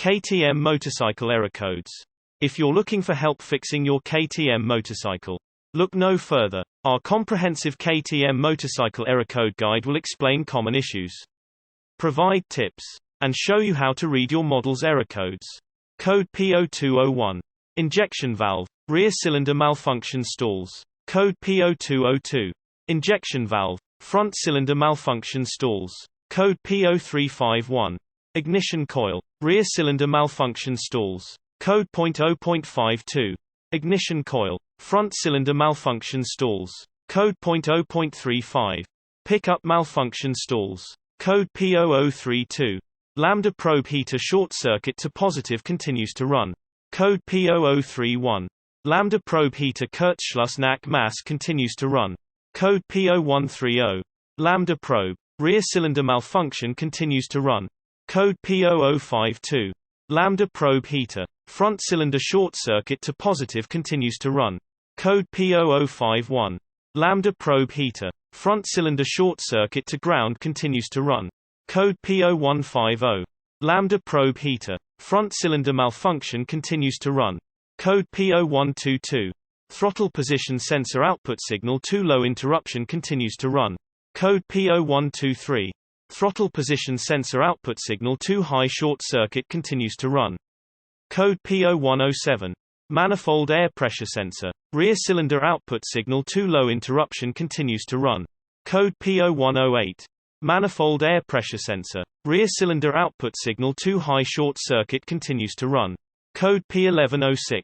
KTM Motorcycle error codes. If you're looking for help fixing your KTM motorcycle, look no further. Our comprehensive KTM Motorcycle error code guide will explain common issues, provide tips, and show you how to read your model's error codes. Code P0201. Injection valve, rear cylinder malfunction stalls. Code P0202. Injection valve, front cylinder malfunction stalls. Code P0351. Ignition coil, rear cylinder malfunction stalls. Code .0.52. Ignition coil, front cylinder malfunction stalls. Code .0.35. Pickup malfunction stalls. Code P0032. Lambda probe heater short circuit to positive continues to run. Code P0031. Lambda probe heater Kurzschluss nach Mass continues to run. Code P0130. Lambda probe, rear cylinder malfunction continues to run. Code P0052. Lambda probe heater, front cylinder short circuit to positive continues to run. Code P0051. Lambda probe heater, front cylinder short circuit to ground continues to run. Code P0150. Lambda probe heater, front cylinder malfunction continues to run. Code P0122. Throttle position sensor output signal too low interruption continues to run. Code P0123. Throttle position sensor output signal too high short circuit continues to run. Code P0107. Manifold air pressure sensor, rear cylinder output signal too low interruption continues to run. Code P0108. Manifold air pressure sensor, rear cylinder output signal too high short circuit continues to run. Code P1106.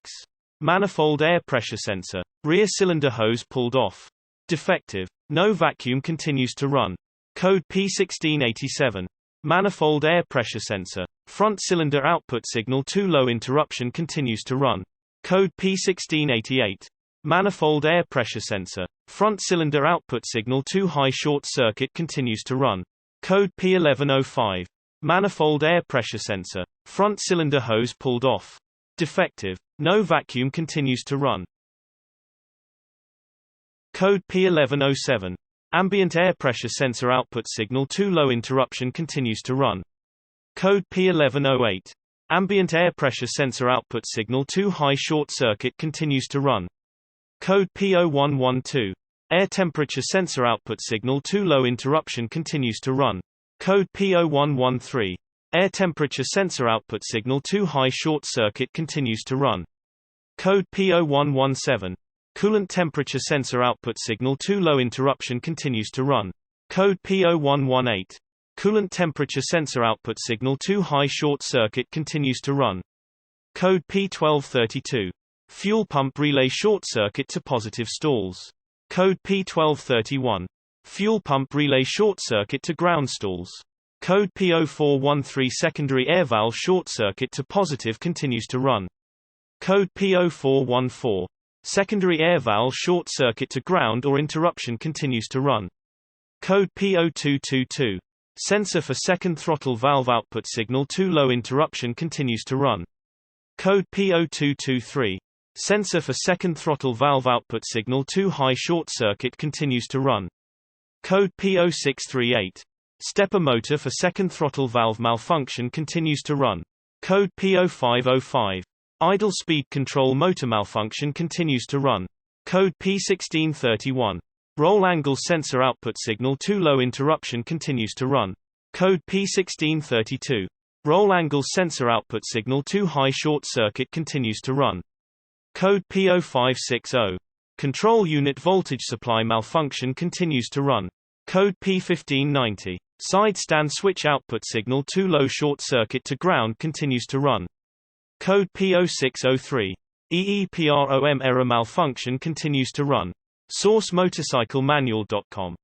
Manifold air pressure sensor, rear cylinder hose pulled off. Defective. No vacuum continues to run. Code P1687. Manifold air pressure sensor, front cylinder output signal too low interruption continues to run. Code P1688. Manifold air pressure sensor, front cylinder output signal too high short circuit continues to run. Code P1105. Manifold air pressure sensor, front cylinder hose pulled off. Defective. No vacuum continues to run. Code P1107. Ambient air pressure sensor output signal too low interruption continues to run. Code P1108. Ambient air pressure sensor output signal too high short circuit continues to run. Code P0112. Air temperature sensor output signal too low interruption continues to run. Code P0113. Air temperature sensor output signal too high short circuit continues to run. Code P0117. Coolant temperature sensor output signal too low interruption continues to run. Code P0118. Coolant temperature sensor output signal too high short circuit continues to run. Code P1232. Fuel pump relay short circuit to positive stalls. Code P1231. Fuel pump relay short circuit to ground stalls. Code P0413. Secondary air valve short circuit to positive continues to run. Code P0414. Secondary air valve short circuit to ground or interruption continues to run. Code P0222. Sensor for second throttle valve output signal too low interruption continues to run. Code P0223. Sensor for second throttle valve output signal too high short circuit continues to run. Code P0638. Stepper motor for second throttle valve malfunction continues to run. Code P0505. Idle speed control motor malfunction continues to run. Code P1631. Roll angle sensor output signal too low interruption continues to run. Code P1632. Roll angle sensor output signal too high short circuit continues to run. Code P0560. Control unit voltage supply malfunction continues to run. Code P1590. Side stand switch output signal too low short circuit to ground continues to run. Code P0603. EEPROM error malfunction continues to run. Source motorcyclemanual.com